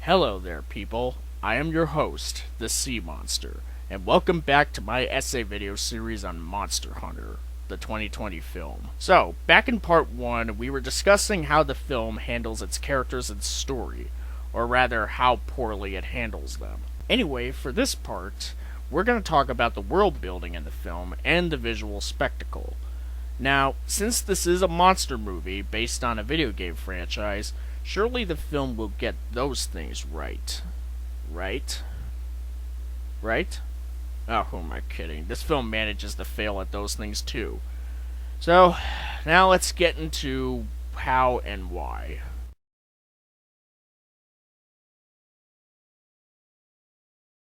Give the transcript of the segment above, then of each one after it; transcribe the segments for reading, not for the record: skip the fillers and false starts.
Hello there, people. I am your host, the Sea Monster, and welcome back to my essay video series on Monster Hunter, the 2020 film. So, back in part 1, we were discussing how the film handles its characters and story, or rather, how poorly it handles them. Anyway, for this part, we're going to talk about the world building in the film and the visual spectacle. Now, since this is a monster movie based on a video game franchise, surely the film will get those things right. Right? Oh, who am I kidding? This film manages to fail at those things too. So, now let's get into how and why.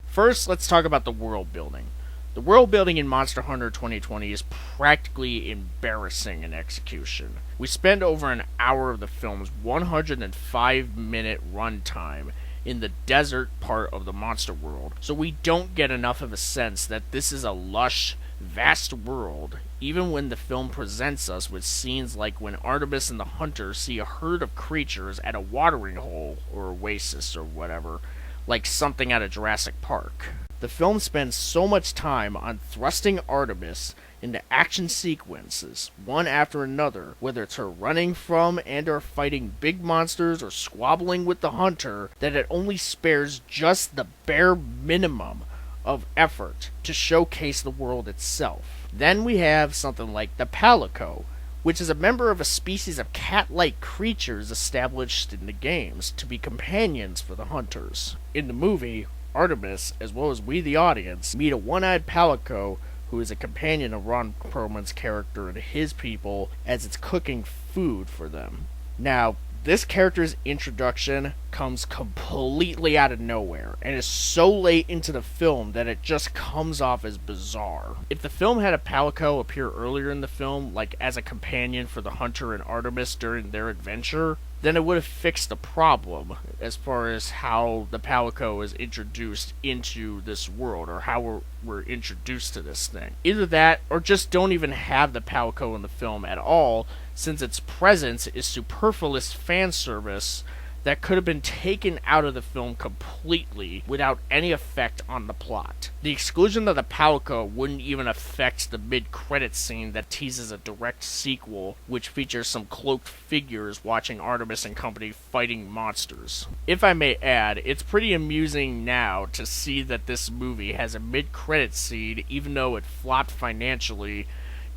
First, let's talk about the world building. The world building in Monster Hunter 2020 is practically embarrassing in execution. We spend over an hour of the film's 105-minute runtime in the desert part of the monster world, so we don't get enough of a sense that this is a lush, vast world, even when the film presents us with scenes like when Artemis and the Hunter see a herd of creatures at a watering hole, or oasis, or whatever, like something out of Jurassic Park. The film spends so much time on thrusting Artemis into action sequences, one after another, whether it's her running from and or fighting big monsters or squabbling with the Hunter, that it only spares just the bare minimum of effort to showcase the world itself. Then we have something like the Palico, which is a member of a species of cat-like creatures established in the games to be companions for the Hunters. In the movie, Artemis, as well as we the audience, meet a one-eyed Palico who is a companion of Ron Perlman's character and his people as it's cooking food for them. Now, this character's introduction comes completely out of nowhere and is so late into the film that it just comes off as bizarre. If the film had a Palico appear earlier in the film, like as a companion for the Hunter and Artemis during their adventure, then it would have fixed the problem as far as how the Palico is introduced into this world, or how we're introduced to this thing. Either that, or just don't even have the Palico in the film at all, since its presence is superfluous fan service that could have been taken out of the film completely without any effect on the plot. The exclusion of the Palico wouldn't even affect the mid-credits scene that teases a direct sequel, which features some cloaked figures watching Artemis and company fighting monsters. If I may add, it's pretty amusing now to see that this movie has a mid-credits scene even though it flopped financially,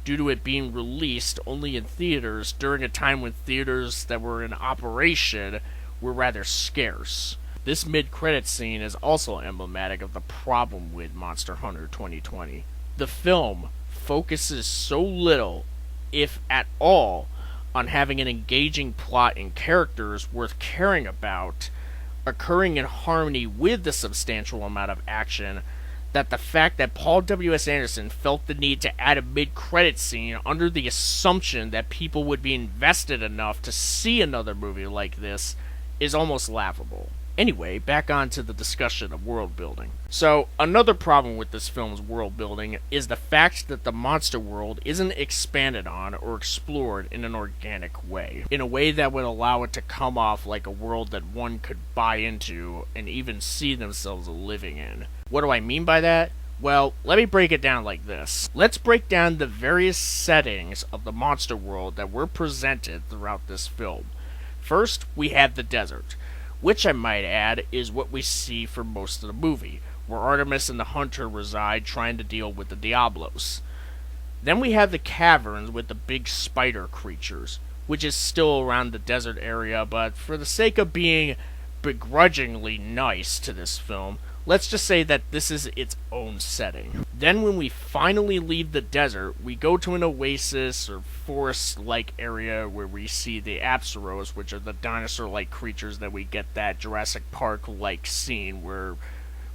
due to it being released only in theaters during a time when theaters that were in operation were rather scarce. This mid-credits scene is also emblematic of the problem with Monster Hunter 2020. The film focuses so little, if at all, on having an engaging plot and characters worth caring about, occurring in harmony with the substantial amount of action, that the fact that Paul W.S. Anderson felt the need to add a mid-credits scene under the assumption that people would be invested enough to see another movie like this is almost laughable. Anyway, back on to the discussion of world building. So, another problem with this film's world building is the fact that the monster world isn't expanded on or explored in an organic way, in a way that would allow it to come off like a world that one could buy into and even see themselves living in. What do I mean by that? Well, let me break it down like this. Let's break down the various settings of the monster world that were presented throughout this film. First, we have the desert, which I might add is what we see for most of the movie, where Artemis and the Hunter reside trying to deal with the Diablos. Then we have the caverns with the big spider creatures, which is still around the desert area, but for the sake of being begrudgingly nice to this film, let's just say that this is its own setting. Then when we finally leave the desert, we go to an oasis or forest-like area where we see the Apsaros, which are the dinosaur-like creatures that we get that Jurassic Park-like scene where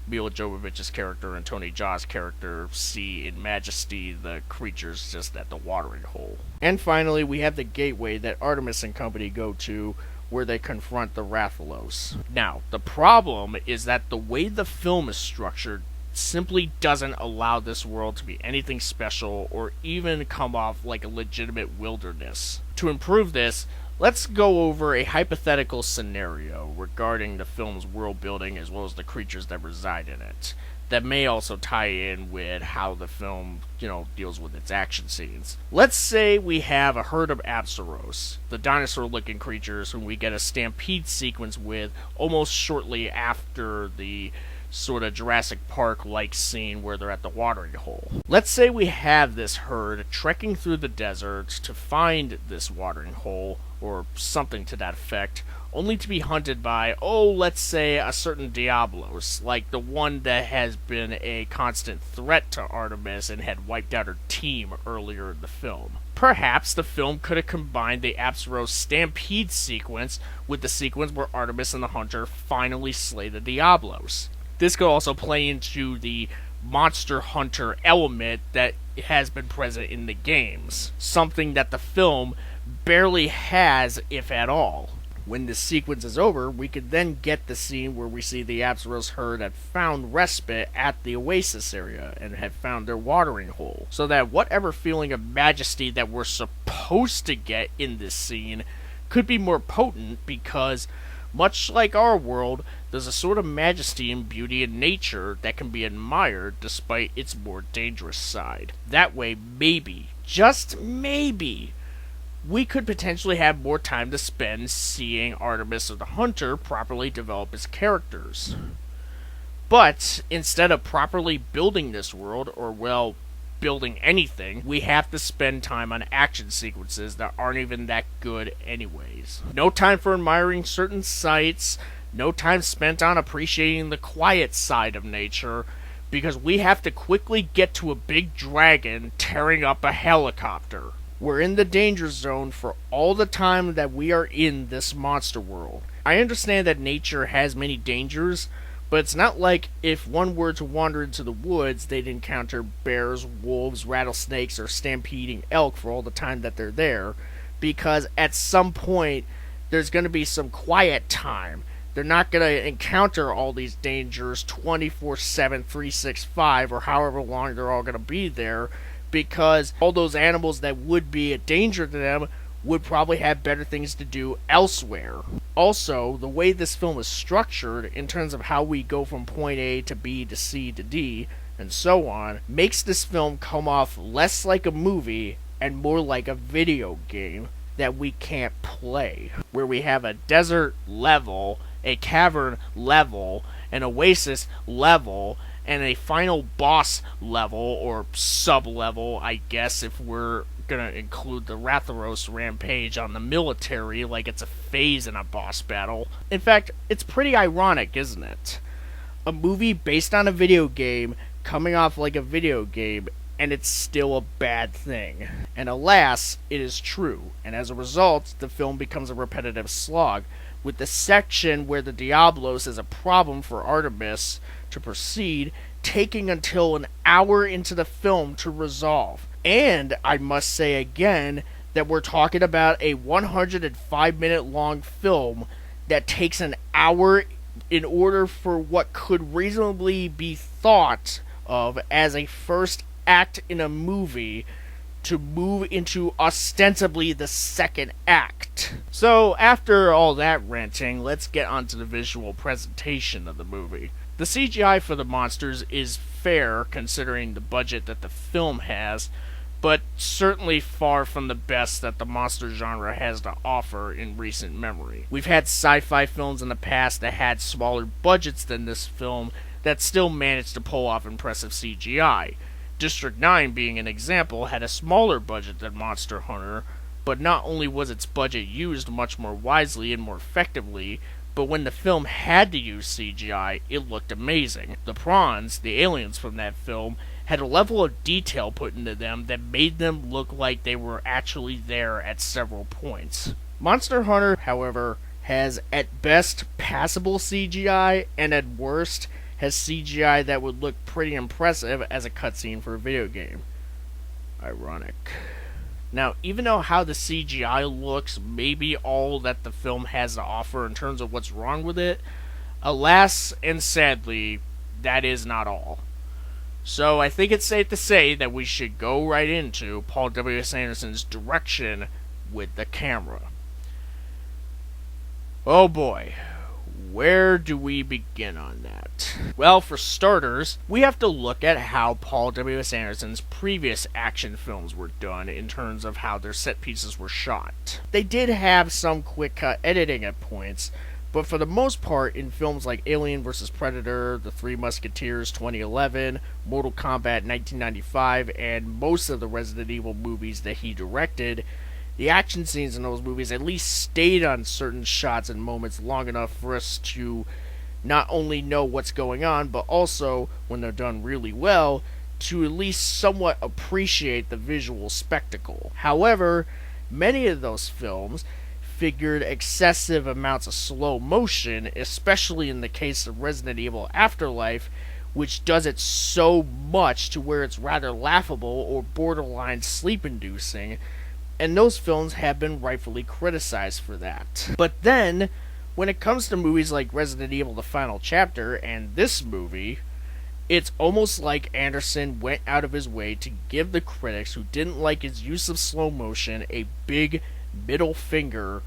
Mila Jovovich's character and Tony Jaa's character see in majesty the creatures just at the watering hole. And finally, we have the gateway that Artemis and company go to, where they confront the Rathalos. Now, the problem is that the way the film is structured simply doesn't allow this world to be anything special or even come off like a legitimate wilderness. To improve this, let's go over a hypothetical scenario regarding the film's world building as well as the creatures that reside in it. That may also tie in with how the film, deals with its action scenes. Let's say we have a herd of Apsaros, the dinosaur-looking creatures whom we get a stampede sequence with almost shortly after the sort of Jurassic Park-like scene where they're at the watering hole. Let's say we have this herd trekking through the desert to find this watering hole, or something to that effect, only to be hunted by, let's say a certain Diablos, like the one that has been a constant threat to Artemis and had wiped out her team earlier in the film. Perhaps the film could have combined the Apsaros stampede sequence with the sequence where Artemis and the hunter finally slay the Diablos. This could also play into the monster hunter element that has been present in the games, something that the film barely has, if at all. When this sequence is over, we could then get the scene where we see the Apsaros herd had found respite at the oasis area and had found their watering hole, so that whatever feeling of majesty that we're supposed to get in this scene could be more potent because, much like our world, there's a sort of majesty and beauty in nature that can be admired despite its more dangerous side. That way, maybe, just maybe, we could potentially have more time to spend seeing Artemis or the Hunter properly develop his characters. But, instead of properly building this world, or building anything, we have to spend time on action sequences that aren't even that good anyways. No time for admiring certain sights, no time spent on appreciating the quiet side of nature, because we have to quickly get to a big dragon tearing up a helicopter. We're in the danger zone for all the time that we are in this monster world. I understand that nature has many dangers, but it's not like if one were to wander into the woods, they'd encounter bears, wolves, rattlesnakes, or stampeding elk for all the time that they're there, because at some point, there's going to be some quiet time. They're not going to encounter all these dangers 24/7, 365, or however long they're all going to be there, because all those animals that would be a danger to them would probably have better things to do elsewhere. Also, the way this film is structured, in terms of how we go from point A to B to C to D, and so on, makes this film come off less like a movie and more like a video game that we can't play, where we have a desert level, a cavern level, an oasis level, and a final boss level, or sub-level, I guess, if we're gonna include the Ratharos rampage on the military like it's a phase in a boss battle. In fact, it's pretty ironic, isn't it? A movie based on a video game coming off like a video game, and it's still a bad thing. And alas, it is true, and as a result, the film becomes a repetitive slog, with the section where the Diablos is a problem for Artemis to proceed taking until an hour into the film to resolve. And I must say again that we're talking about a 105-minute long film that takes an hour in order for what could reasonably be thought of as a first act in a movie to move into ostensibly the second act. So, after all that ranting, let's get onto the visual presentation of the movie. The CGI for the monsters is fair considering the budget that the film has, but certainly far from the best that the monster genre has to offer in recent memory. We've had sci-fi films in the past that had smaller budgets than this film that still managed to pull off impressive CGI. District 9, being an example, had a smaller budget than Monster Hunter, but not only was its budget used much more wisely and more effectively, but when the film had to use CGI, it looked amazing. The prawns, the aliens from that film, had a level of detail put into them that made them look like they were actually there at several points. Monster Hunter, however, has at best passable CGI, and at worst has CGI that would look pretty impressive as a cutscene for a video game. Ironic. Now, even though how the CGI looks may be all that the film has to offer in terms of what's wrong with it, alas and sadly, that is not all. So I think it's safe to say that we should go right into Paul W.S. Anderson's direction with the camera. Oh boy, where do we begin on that? Well, for starters, we have to look at how Paul W.S. Anderson's previous action films were done in terms of how their set pieces were shot. They did have some quick cut editing at points, but for the most part, in films like Alien vs. Predator, The Three Musketeers 2011, Mortal Kombat 1995, and most of the Resident Evil movies that he directed, the action scenes in those movies at least stayed on certain shots and moments long enough for us to not only know what's going on, but also, when they're done really well, to at least somewhat appreciate the visual spectacle. However, many of those films figured excessive amounts of slow motion, especially in the case of Resident Evil Afterlife, which does it so much to where it's rather laughable or borderline sleep-inducing, and those films have been rightfully criticized for that. But then, when it comes to movies like Resident Evil The Final Chapter and this movie, it's almost like Anderson went out of his way to give the critics who didn't like his use of slow motion a big middle finger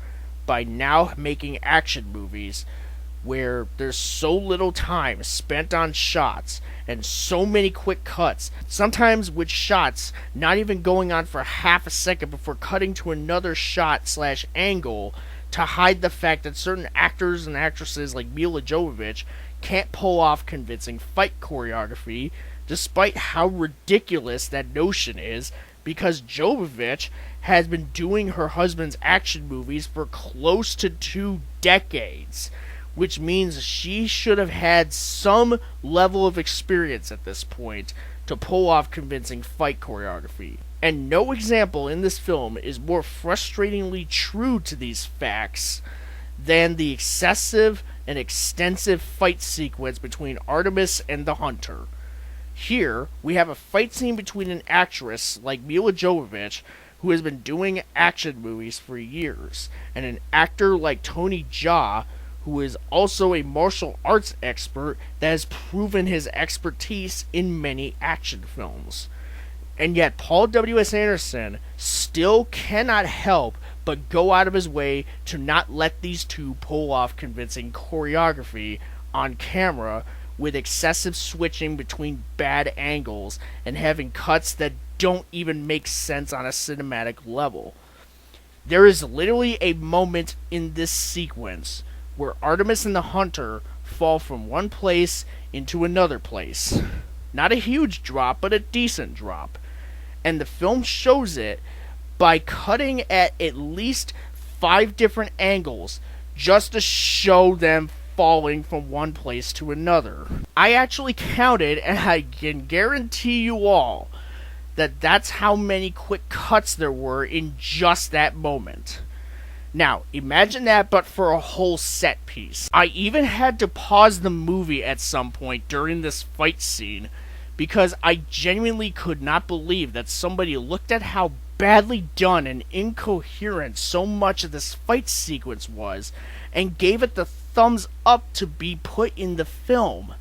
by now making action movies where there's so little time spent on shots and so many quick cuts, sometimes with shots not even going on for half a second before cutting to another shot / angle to hide the fact that certain actors and actresses like Mila Jovovich can't pull off convincing fight choreography, despite how ridiculous that notion is, because Jovovich has been doing her husband's action movies for close to 2 decades, which means she should have had some level of experience at this point to pull off convincing fight choreography. And no example in this film is more frustratingly true to these facts than the excessive and extensive fight sequence between Artemis and the Hunter. Here, we have a fight scene between an actress like Mila Jovovich, who has been doing action movies for years, and an actor like Tony Jaa, who is also a martial arts expert that has proven his expertise in many action films. And yet, Paul W.S. Anderson still cannot help but go out of his way to not let these two pull off convincing choreography on camera, with excessive switching between bad angles and having cuts that don't even make sense on a cinematic level. There is literally a moment in this sequence where Artemis and the Hunter fall from one place into another place. Not a huge drop, but a decent drop. And the film shows it by cutting at least 5 different angles just to show them falling from one place to another. I actually counted, and I can guarantee you all that that's how many quick cuts there were in just that moment. Now, imagine that, but for a whole set piece. I even had to pause the movie at some point during this fight scene because I genuinely could not believe that somebody looked at how badly done and incoherent so much of this fight sequence was and gave it the thumbs up to be put in the film.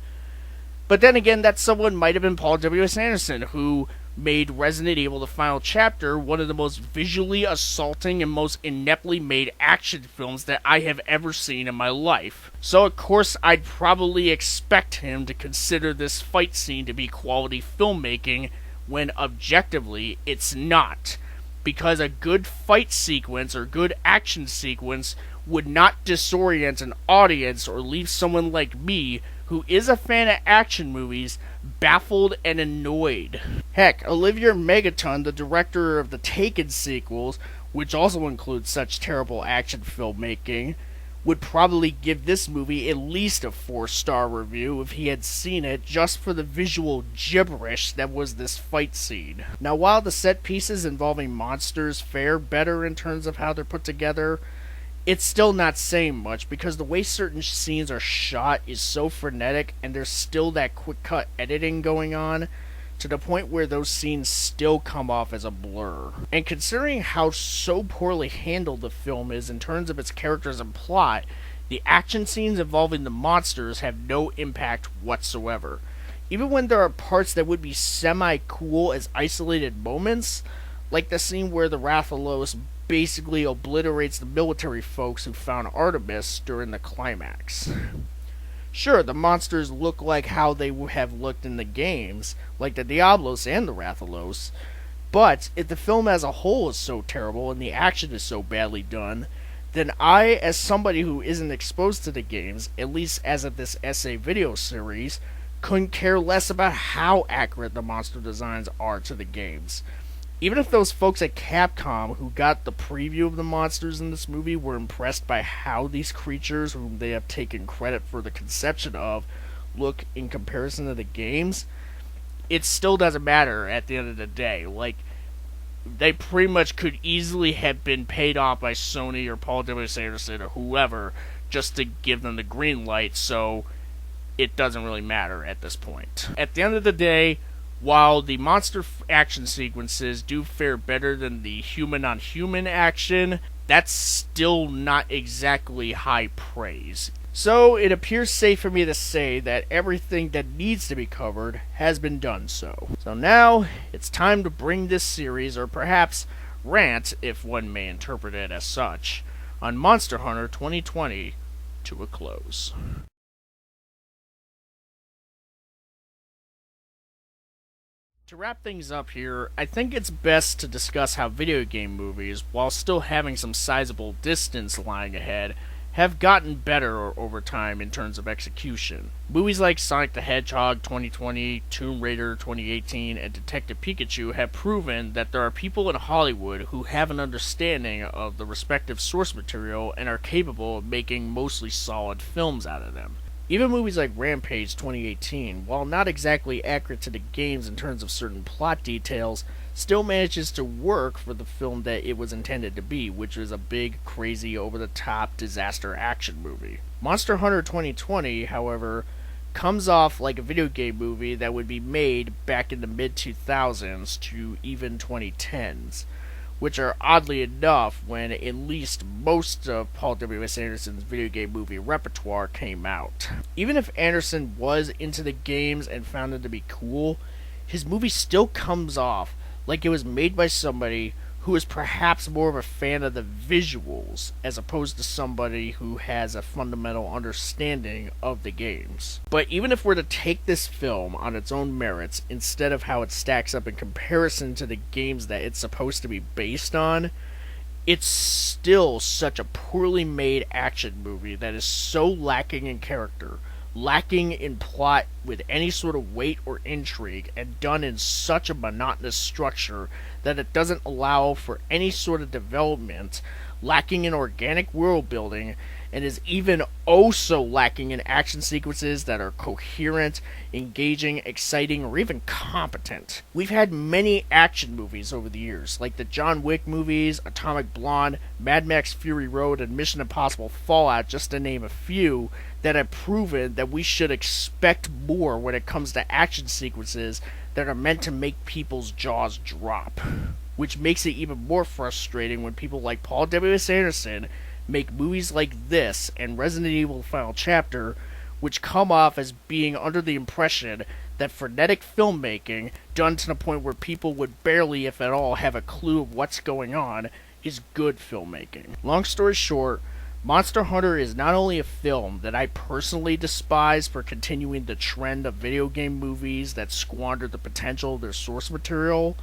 But then again, that someone might have been Paul W.S. Anderson, who made Resident Evil The Final Chapter one of the most visually assaulting and most ineptly made action films that I have ever seen in my life. So of course I'd probably expect him to consider this fight scene to be quality filmmaking when objectively it's not. Because a good fight sequence or good action sequence would not disorient an audience or leave someone like me, who is a fan of action movies, baffled and annoyed. Heck, Olivier Megaton, the director of the Taken sequels, which also includes such terrible action filmmaking, would probably give this movie at least a 4-star review if he had seen it just for the visual gibberish that was this fight scene. Now, while the set pieces involving monsters fare better in terms of how they're put together, it's still not saying much because the way certain scenes are shot is so frenetic and there's still that quick cut editing going on to the point where those scenes still come off as a blur. And considering how so poorly handled the film is in terms of its characters and plot, the action scenes involving the monsters have no impact whatsoever. Even when there are parts that would be semi-cool as isolated moments, like the scene where the Rathalos basically obliterates the military folks who found Artemis during the climax. Sure, the monsters look like how they would have looked in the games, like the Diablos and the Rathalos, but if the film as a whole is so terrible and the action is so badly done, then I, as somebody who isn't exposed to the games, at least as of this essay video series, couldn't care less about how accurate the monster designs are to the games. Even if those folks at Capcom who got the preview of the monsters in this movie were impressed by how these creatures, whom they have taken credit for the conception of, look in comparison to the games, it still doesn't matter at the end of the day. Like, they pretty much could easily have been paid off by Sony or Paul W. Anderson or whoever just to give them the green light, so it doesn't really matter at this point. At the end of the day, while the monster action sequences do fare better than the human-on-human action, that's still not exactly high praise. So it appears safe for me to say that everything that needs to be covered has been done so. So now, it's time to bring this series, or perhaps rant, if one may interpret it as such, on Monster Hunter 2020 to a close. To wrap things up here, I think it's best to discuss how video game movies, while still having some sizable distance lying ahead, have gotten better over time in terms of execution. Movies like Sonic the Hedgehog 2020, Tomb Raider 2018, and Detective Pikachu have proven that there are people in Hollywood who have an understanding of the respective source material and are capable of making mostly solid films out of them. Even movies like Rampage 2018, while not exactly accurate to the games in terms of certain plot details, still manages to work for the film that it was intended to be, which is a big, crazy, over-the-top disaster action movie. Monster Hunter 2020, however, comes off like a video game movie that would be made back in the mid-2000s to even 2010s, which are oddly enough when at least most of Paul W.S. Anderson's video game movie repertoire came out. Even if Anderson was into the games and found them to be cool, his movie still comes off like it was made by somebody who is perhaps more of a fan of the visuals as opposed to somebody who has a fundamental understanding of the games. But even if we're to take this film on its own merits instead of how it stacks up in comparison to the games that it's supposed to be based on, it's still such a poorly made action movie that is so lacking in character, lacking in plot with any sort of weight or intrigue, and done in such a monotonous structure that it doesn't allow for any sort of development, lacking in organic world building, and is even oh so lacking in action sequences that are coherent, engaging, exciting, or even competent. We've had many action movies over the years, like the John Wick movies, Atomic Blonde, Mad Max Fury Road, and Mission Impossible Fallout, just to name a few, that have proven that we should expect more when it comes to action sequences that are meant to make people's jaws drop. Which makes it even more frustrating when people like Paul W.S. Anderson make movies like this and Resident Evil Final Chapter, which come off as being under the impression that frenetic filmmaking, done to the point where people would barely, if at all, have a clue of what's going on, is good filmmaking. Long story short, Monster Hunter is not only a film that I personally despise for continuing the trend of video game movies that squander the potential of their source material,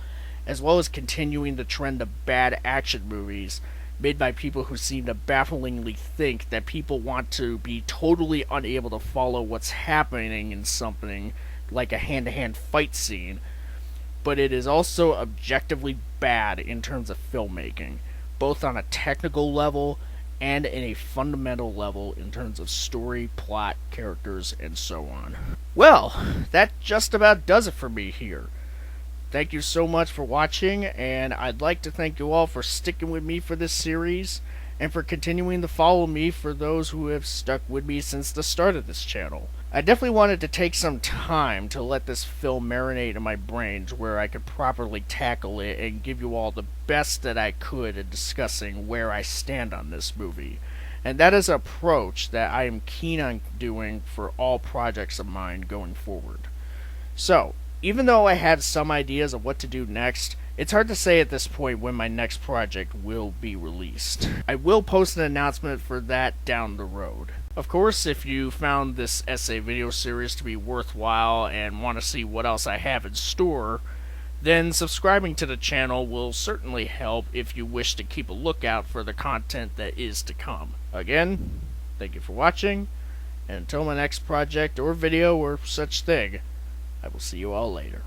as well as continuing the trend of bad action movies made by people who seem to bafflingly think that people want to be totally unable to follow what's happening in something like a hand-to-hand fight scene, but it is also objectively bad in terms of filmmaking, both on a technical level and in a fundamental level in terms of story, plot, characters, and so on. Well, that just about does it for me here. Thank you so much for watching, and I'd like to thank you all for sticking with me for this series, and for continuing to follow me for those who have stuck with me since the start of this channel. I definitely wanted to take some time to let this film marinate in my brain to where I could properly tackle it and give you all the best that I could in discussing where I stand on this movie. And that is an approach that I am keen on doing for all projects of mine going forward. So, even though I have some ideas of what to do next, it's hard to say at this point when my next project will be released. I will post an announcement for that down the road. Of course, if you found this essay video series to be worthwhile and want to see what else I have in store, then subscribing to the channel will certainly help if you wish to keep a lookout for the content that is to come. Again, thank you for watching, and until my next project or video or such thing, I will see you all later.